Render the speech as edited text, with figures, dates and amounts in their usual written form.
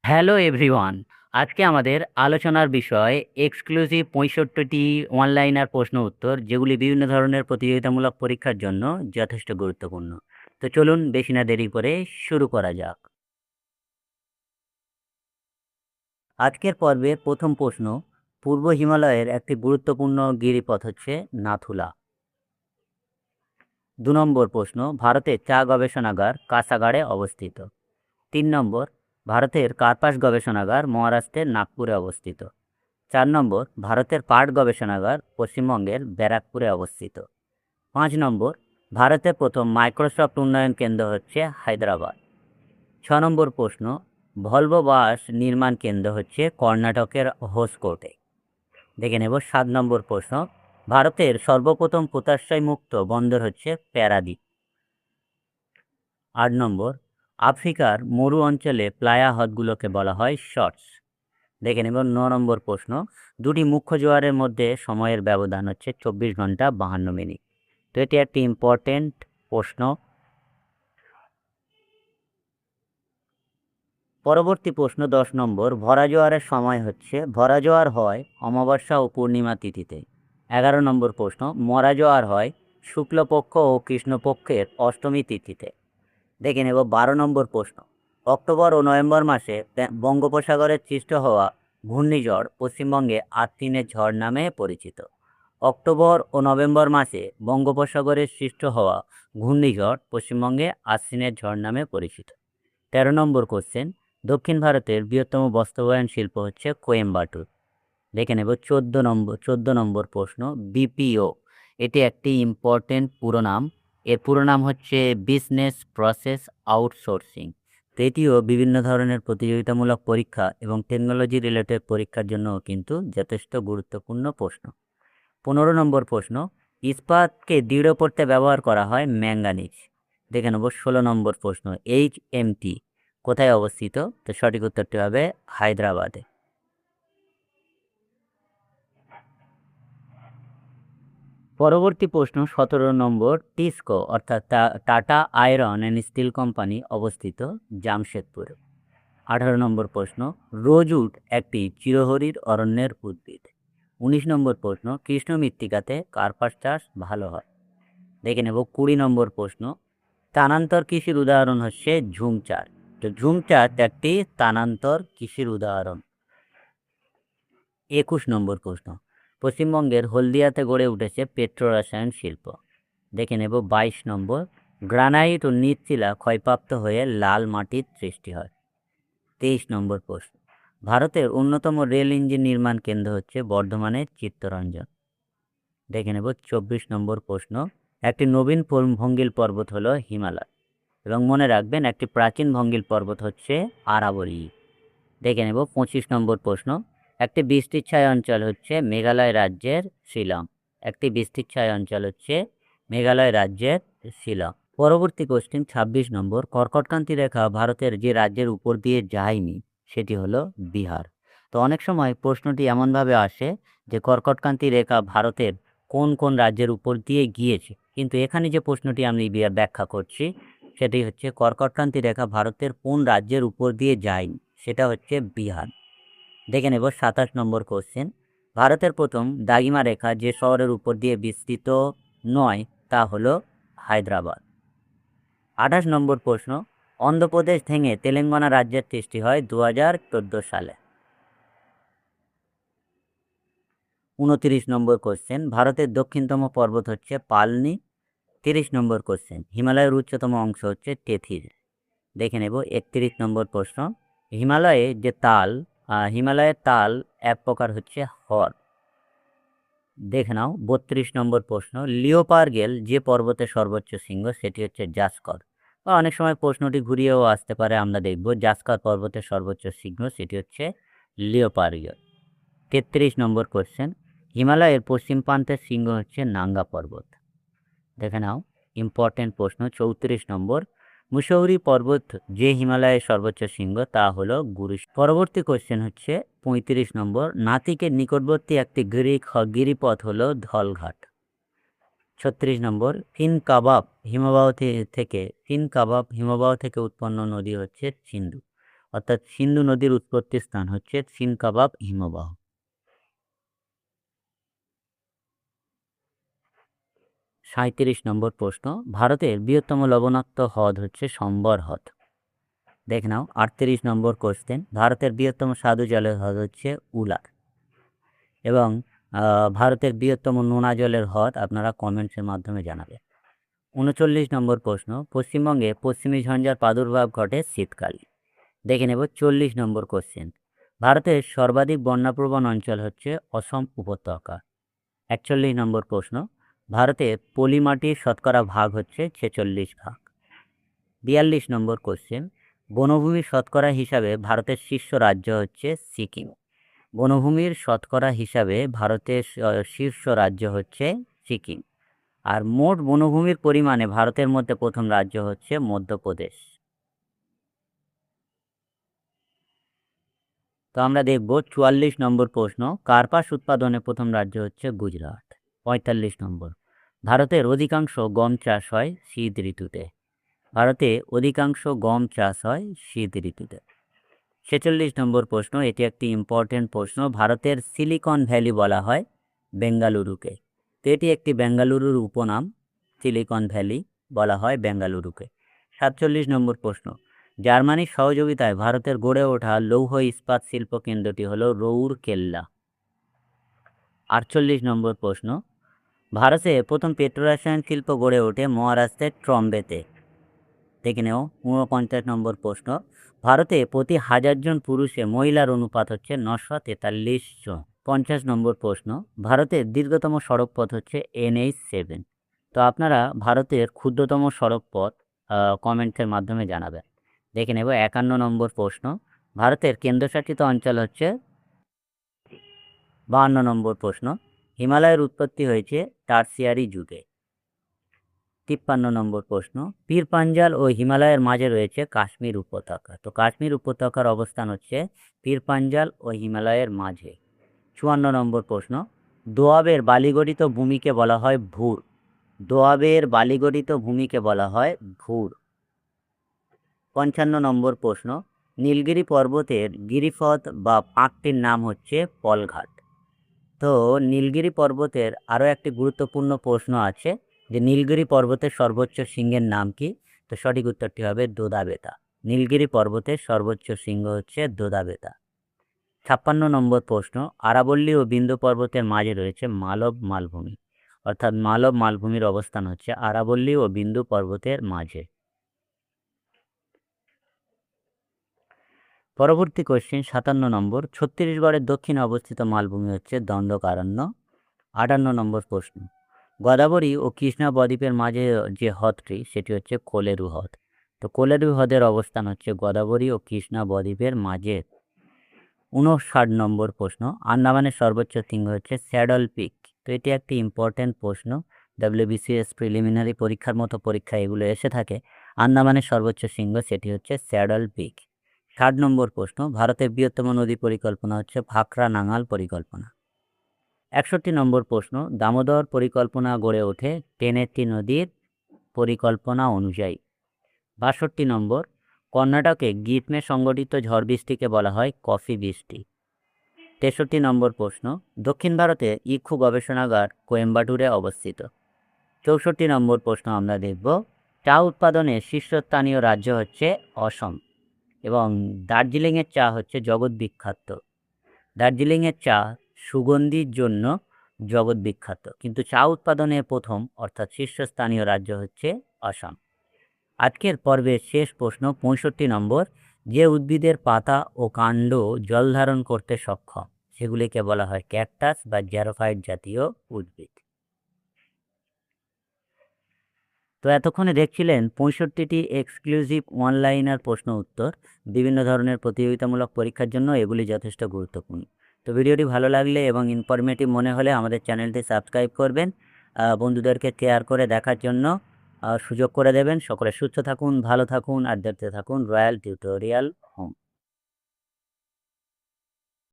Hello everyone. আজকে আমাদের আলোচনার বিষয় এক্সক্লুসিভ ৬৫টি অনলাইনার প্রশ্ন উত্তর যেগুলি বিভিন্ন ধরনের প্রতিযোগিতামূলক পরীক্ষার জন্য যথেষ্ট গুরুত্বপূর্ণ। তো চলুন বেশি না দেরি করে শুরু করা যাক। আজকের পর্বের প্রথম প্রশ্ন, পূর্ব হিমালয়ের একটি গুরুত্বপূর্ণ গিরিপথ হচ্ছে নাথুলা। ২ নম্বর প্রশ্ন, ভারতের চা গবেষণাগার কাসাগারে অবস্থিত। ৩ নম্বর, ভারতের কার্পাস গবেষণাগার মহারাষ্ট্রের নাগপুরে অবস্থিত। ৪ নম্বর, ভারতের পাট গবেষণাগার পশ্চিমবঙ্গের ব্যারাকপুরে অবস্থিত। ৫ নম্বর, ভারতের প্রথম মাইক্রোসফট উন্নয়ন কেন্দ্র হচ্ছে হায়দ্রাবাদ। ৬ নম্বর প্রশ্ন, ভলভো বাস নির্মাণ কেন্দ্র হচ্ছে কর্ণাটকের হোসকোটে। দেখে নেব ৭ নম্বর প্রশ্ন, ভারতের সর্বপ্রথম পোতাশ্রয় মুক্ত বন্দর হচ্ছে প্যারাদ্বীপ। ৮ নম্বর, আফ্রিকার মরু অঞ্চলে প্লায়া হ্রদগুলোকে বলা হয় শর্টস। দেখে নেব ৯ নম্বর প্রশ্ন, দুটি মুখ্য জোয়ারের মধ্যে সময়ের ব্যবধান হচ্ছে ২৪ ঘন্টা ৫২ মিনিট। তো এটি একটি ইম্পর্টেন্ট প্রশ্ন। পরবর্তী প্রশ্ন ১০ নম্বর, ভরা জোয়ারের সময় হচ্ছে ভরা জোয়ার হয় অমাবস্যা ও পূর্ণিমা তিথিতে। ১১ নম্বর প্রশ্ন, মরা জোয়ার হয় শুক্লপক্ষ ও কৃষ্ণপক্ষের অষ্টমী তিথিতে। দেখে নেব ১২ নম্বর প্রশ্ন, অক্টোবর ও নভেম্বর মাসে বঙ্গোপসাগরে সৃষ্ট হওয়া ঘূর্ণিঝড় পশ্চিমবঙ্গে আশ্বিনের ঝড় নামে পরিচিত। অক্টোবর ও নভেম্বর মাসে বঙ্গোপসাগরে সৃষ্ট হওয়া ঘূর্ণিঝড় পশ্চিমবঙ্গে আশ্বিনের ঝড় নামে পরিচিত। ১৩ নম্বর কোশ্চেন, দক্ষিণ ভারতের বৃহত্তম বস্ত্রায়ন শিল্প হচ্ছে কোয়েম্বাটুর। দেখে নেব ১৪ নম্বর প্রশ্ন, বিপিও এটি একটি ইম্পর্টেন্ট পুরো নাম। এর পুরো নাম হচ্ছে বিজনেস প্রসেস আউটসোর্সিং। তো এটিও বিভিন্ন ধরনের প্রতিযোগিতামূলক পরীক্ষা এবং টেকনোলজি রিলেটেড পরীক্ষার জন্য কিন্তু যথেষ্ট গুরুত্বপূর্ণ প্রশ্ন। ১৫ নম্বর প্রশ্ন, ইস্পাতকে দৃঢ় করতে ব্যবহার করা হয় ম্যাঙ্গানিজ। দেখে নেব ১৬ নম্বর প্রশ্ন, HMT কোথায় অবস্থিত? তো সঠিক উত্তরটি হবে হায়দ্রাবাদে। পরবর্তী প্রশ্ন ১৭ নম্বর, টিসকো অর্থাৎ tata iron and steel company অবস্থিত জামশেদপুরে। ১৮ নম্বর প্রশ্ন, রোজউড একটি চিরহরিৎ অরণ্যের উদ্ভিদ। ১৯ নম্বর প্রশ্ন, কৃষ্ণ মৃত্তিকাতে কার্পাস চাষ ভালো হয়। দেখে নেব ২০ নম্বর প্রশ্ন, স্থানান্তর কৃষির উদাহরণ হচ্ছে ঝুম চাষ। তো ঝুম চাষ একটি স্থানান্তর কৃষির উদাহরণ। ২১ নম্বর প্রশ্ন, পশ্চিমবঙ্গের হলদিয়াতে গড়ে উঠেছে পেট্রোরসায়ন শিল্প। দেখে নেব ২২ নম্বর, গ্রানাইট ও নিচশিলা ক্ষয়প্রাপ্ত হয়ে লাল মাটির সৃষ্টি হয়। ২৩ নম্বর প্রশ্ন, ভারতের অন্যতম রেল ইঞ্জিন নির্মাণ কেন্দ্র হচ্ছে বর্ধমানের চিত্তরঞ্জন। দেখে নেব ২৪ নম্বর প্রশ্ন, একটি নবীন ভঙ্গিল পর্বত হলো হিমালয় এবং মনে রাখবেন একটি প্রাচীন ভঙ্গিল পর্বত হচ্ছে আরাবলী। দেখে নেব ২৫ নম্বর প্রশ্ন, একটি বৃষ্টিচ্ছায় অঞ্চল হচ্ছে মেঘালয় রাজ্যের শিলং। একটি বৃষ্টিচ্ছায় অঞ্চল হচ্ছে মেঘালয় রাজ্যের শিলং। পরবর্তী কোশ্চেন ২৬ নম্বর, কর্কটক্রান্তি রেখা ভারতের যে রাজ্যের উপর দিয়ে যায়নি সেটি হলো বিহার। তো অনেক সময় প্রশ্নটি এমনভাবে আসে যে কর্কটক্রান্তি রেখা ভারতের কোন কোন রাজ্যের উপর দিয়ে গিয়েছে, কিন্তু এখানে যে প্রশ্নটি আমি ব্যাখ্যা করছি সেটি হচ্ছে কর্কটক্রান্তি রেখা ভারতের কোন রাজ্যের উপর দিয়ে যায়নি, সেটা হচ্ছে বিহার। দেখে নেব ২৭ নম্বর কোশ্চেন, ভারতের প্রথম দাগিমা রেখা যে শহরের উপর দিয়ে বিস্তৃত নয় তা হলো হায়দ্রাবাদ। ২৮ নম্বর প্রশ্ন, অন্ধ্রপ্রদেশ ভেঙে তেলেঙ্গানা রাজ্যের সৃষ্টি হয় ২০১৪ সালে। ২৯ নম্বর কোশ্চেন, ভারতের দক্ষিণতম পর্বত হচ্ছে পালনি। ৩০ নম্বর কোশ্চেন, হিমালয়ের উচ্চতম অংশ হচ্ছে তেথির। দেখে নেব ৩১ নম্বর প্রশ্ন, হিমালয়ের তাল এক প্রকার হচ্ছে হর। দেখে নাও ৩২ নম্বর প্রশ্ন, লিওপারগেল যে পর্বতের সর্বোচ্চ শৃঙ্গ সেটি হচ্ছে জাস্কর। বা অনেক সময় প্রশ্নটি ঘুরিয়েও আসতে পারে, আমরা দেখব জাস্কর পর্বতের সর্বোচ্চ শৃঙ্গ সেটি হচ্ছে লিওপারগেল। ৩৩ নম্বর কোশ্চেন, হিমালয়ের পশ্চিম প্রান্তের শৃঙ্গ হচ্ছে নাঙ্গা পর্বত। দেখে নাও ইম্পর্টেন্ট প্রশ্ন ৩৪ নম্বর, মুসৌরি পর্বত যে হিমালয়ের সর্বোচ্চ শৃঙ্গ তা হলো গুরু। পরবর্তী কোশ্চেন হচ্ছে ৩৫ নম্বর, নাসিকের নিকটবর্তী একটি গিরিপথ হলো ধলঘাট। ৩৬ নম্বর, ফিন কাবাব হিমবাহ থেকে উৎপন্ন নদী হচ্ছে সিন্ধু। অর্থাৎ সিন্ধু নদীর উৎপত্তি স্থান হচ্ছে সিনকাবাব হিমবাহ। 37 নম্বর প্রশ্ন, ভারতের বৃহত্তম লবণাক্ত হ্রদ হচ্ছে সম্বর হ্রদ। দেখে নাও 38 নম্বর কোশ্চেন, ভারতের বৃহত্তম স্বাদু জলের হ্রদ হচ্ছে উলার। এবং ভারতের বৃহত্তম নোনা জলের হ্রদ আপনারা কমেন্টসের মাধ্যমে জানাবেন। 39 নম্বর প্রশ্ন, পশ্চিমবঙ্গে পশ্চিমী ঝঞ্ঝার প্রাদুর্ভাব ঘটে শীতকালে। দেখে নেব 40 নম্বর কোশ্চেন, ভারতের সর্বাধিক বন্যাপ্রবণ অঞ্চল হচ্ছে অসম উপত্যকা। 41 নম্বর প্রশ্ন, ভারতে পলিমাটির শতকরা ভাগ হচ্ছে 46 ভাগ। 42 নম্বর কোশ্চেন, বনভূমির শতকরা হিসাবে ভারতের শীর্ষ রাজ্য হচ্ছে সিকিম। বনভূমির শতকরা হিসাবে ভারতের শীর্ষ রাজ্য হচ্ছে সিকিম। আর মোট বনভূমির পরিমাণে ভারতের মধ্যে প্রথম রাজ্য হচ্ছে মধ্যপ্রদেশ। তো আমরা দেখব 44 নম্বর প্রশ্ন, কার্পাস উৎপাদনে প্রথম রাজ্য হচ্ছে গুজরাট। 45 নম্বর, ভারতের অধিকাংশ গম চাষ হয় শীত ঋতুতে। ভারতে অধিকাংশ গম চাষ হয় শীত ঋতুতে। 46 নম্বর প্রশ্ন, এটি একটি ইম্পর্টেন্ট প্রশ্ন, ভারতের সিলিকন ভ্যালি বলা হয় বেঙ্গালুরুকে। তো এটি একটি বেঙ্গালুরুর উপনাম, সিলিকন ভ্যালি বলা হয় বেঙ্গালুরুকে। 47 নম্বর প্রশ্ন, জার্মানির সহযোগিতায় ভারতের গড়ে ওঠা লৌহ ইস্পাত শিল্প কেন্দ্রটি হল রৌরকেল্লা। 48 নম্বর প্রশ্ন, ভারতে প্রথম পেট্রোরসায়ন শিল্প গড়ে ওঠে মহারাষ্ট্রের ট্রম্বেতে। দেখে নেও 49 নম্বর প্রশ্ন, ভারতে প্রতি 1000 জন পুরুষে মহিলার অনুপাত হচ্ছে 943 জন। 50 নম্বর প্রশ্ন, ভারতের দীর্ঘতম সড়ক পথ হচ্ছে NH7। তো আপনারা ভারতের ক্ষুদ্রতম সড়ক পথ কমেন্টের মাধ্যমে জানাবেন। দেখে নেব 51 নম্বর প্রশ্ন, ভারতের কেন্দ্রশাসিত অঞ্চল হচ্ছে। 52 নম্বর প্রশ্ন, হিমালয়ের উৎপত্তি হয়েছে টারসিয়ারি যুগে। 53 নম্বর প্রশ্ন, পীর পাঞ্জাল ও হিমালয়ের মাঝে রয়েছে কাশ্মীর উপত্যকা। তো কাশ্মীর উপত্যকার অবস্থান হচ্ছে পীর পাঞ্জাল ও হিমালয়ের মাঝে। 54 নম্বর প্রশ্ন, দোয়াবের বালিগঠিত ভূমিকে বলা হয় ভুর। দোয়াবের বালিগঠিত ভূমিকে বলা হয় ভুর। 55 নম্বর প্রশ্ন, নীলগিরি পর্বতের গিরিপথ বা পাঁকটির নাম হচ্ছে পলঘাট। তো নীলগিরি পর্বতের আরও একটি গুরুত্বপূর্ণ প্রশ্ন আছে যে নীলগিরি পর্বতের সর্বোচ্চ শৃঙ্গের নাম কি? তো সঠিক উত্তরটি হবে দোদাবেতা। নীলগিরি পর্বতের সর্বোচ্চ শৃঙ্গ হচ্ছে দোদাবেতা। 56 নম্বর প্রশ্ন, আরাবল্লী ও বিন্ধ্য পর্বতের মাঝে রয়েছে মালব মালভূমি। অর্থাৎ মালব মালভূমির অবস্থান হচ্ছে আরাবল্লী ও বিন্ধ্য পর্বতের মাঝে। পরবর্তী কোশ্চেন 57 নম্বর, ছত্তিশগড়ের দক্ষিণে অবস্থিত মালভূমি হচ্ছে দণ্ডকারণ্য। 58 নম্বর প্রশ্ন, গোদাবরী ও কৃষ্ণা বদ্বীপের মাঝে যে হ্রদটি সেটি হচ্ছে কোলেরু হ্রদ। তো কোলেরু হ্রদের অবস্থান হচ্ছে গোদাবরী ও কৃষ্ণা বদ্বীপের মাঝে। 59 নম্বর প্রশ্ন, আন্দামানের সর্বোচ্চ শৃঙ্গ হচ্ছে স্যাডল পিক। তো এটি একটি ইম্পর্টেন্ট প্রশ্ন, WBCS প্রিলিমিনারি পরীক্ষার মতো পরীক্ষা এগুলো এসে থাকে। আন্দামানের সর্বোচ্চ শৃঙ্গ সেটি হচ্ছে স্যাডল পিক। 60 নম্বর প্রশ্ন, ভারতের বৃহত্তম নদী পরিকল্পনা হচ্ছে ভাকরা নাঙাল পরিকল্পনা। 61 নম্বর প্রশ্ন, দামোদর পরিকল্পনা গড়ে ওঠে টেনেটি নদীর পরিকল্পনা অনুযায়ী। 62 নম্বর, কর্ণাটকে গ্রীষ্মে সংগঠিত ঝড় বৃষ্টিকে বলা হয় কফি বৃষ্টি। 63 নম্বর প্রশ্ন, দক্ষিণ ভারতে ইক্ষু গবেষণাগার কোয়েম্বাটুরে অবস্থিত। 64 নম্বর প্রশ্ন আমরা দেখব, চা উৎপাদনের শীর্ষস্থানীয় রাজ্য হচ্ছে অসম এবং দার্জিলিংয়ের চা হচ্ছে জগৎ বিখ্যাত। দার্জিলিংয়ের চা সুগন্ধির জন্য জগৎ বিখ্যাত, কিন্তু চা উৎপাদনে প্রথম অর্থাৎ শীর্ষস্থানীয় রাজ্য হচ্ছে আসাম। আজকের পর্বের শেষ প্রশ্ন 65 নম্বর, যে উদ্ভিদের পাতা ও কাণ্ড জল ধারণ করতে সক্ষম সেগুলিকে বলা হয় ক্যাকটাস বা জ্যারোফাইট জাতীয় উদ্ভিদ। তো এতক্ষণে দেখছিলেন 65টি এক্সক্লুসিভ অনলাইনার প্রশ্ন উত্তর। বিভিন্ন ধরনের প্রতিযোগিতামূলক পরীক্ষার জন্য এগুলি যথেষ্ট গুরুত্বপূর্ণ। তো ভিডিওটি ভালো লাগলে এবং ইনফরমেটিভ মনে হলে আমাদের চ্যানেলটি সাবস্ক্রাইব করবেন, বন্ধুদেরকে শেয়ার করে দেখার জন্য সুযোগ করে দেবেন। সকলে সুস্থ থাকুন, ভালো থাকুন আর দেখতে থাকুন রয়্যাল টিউটোরিয়াল।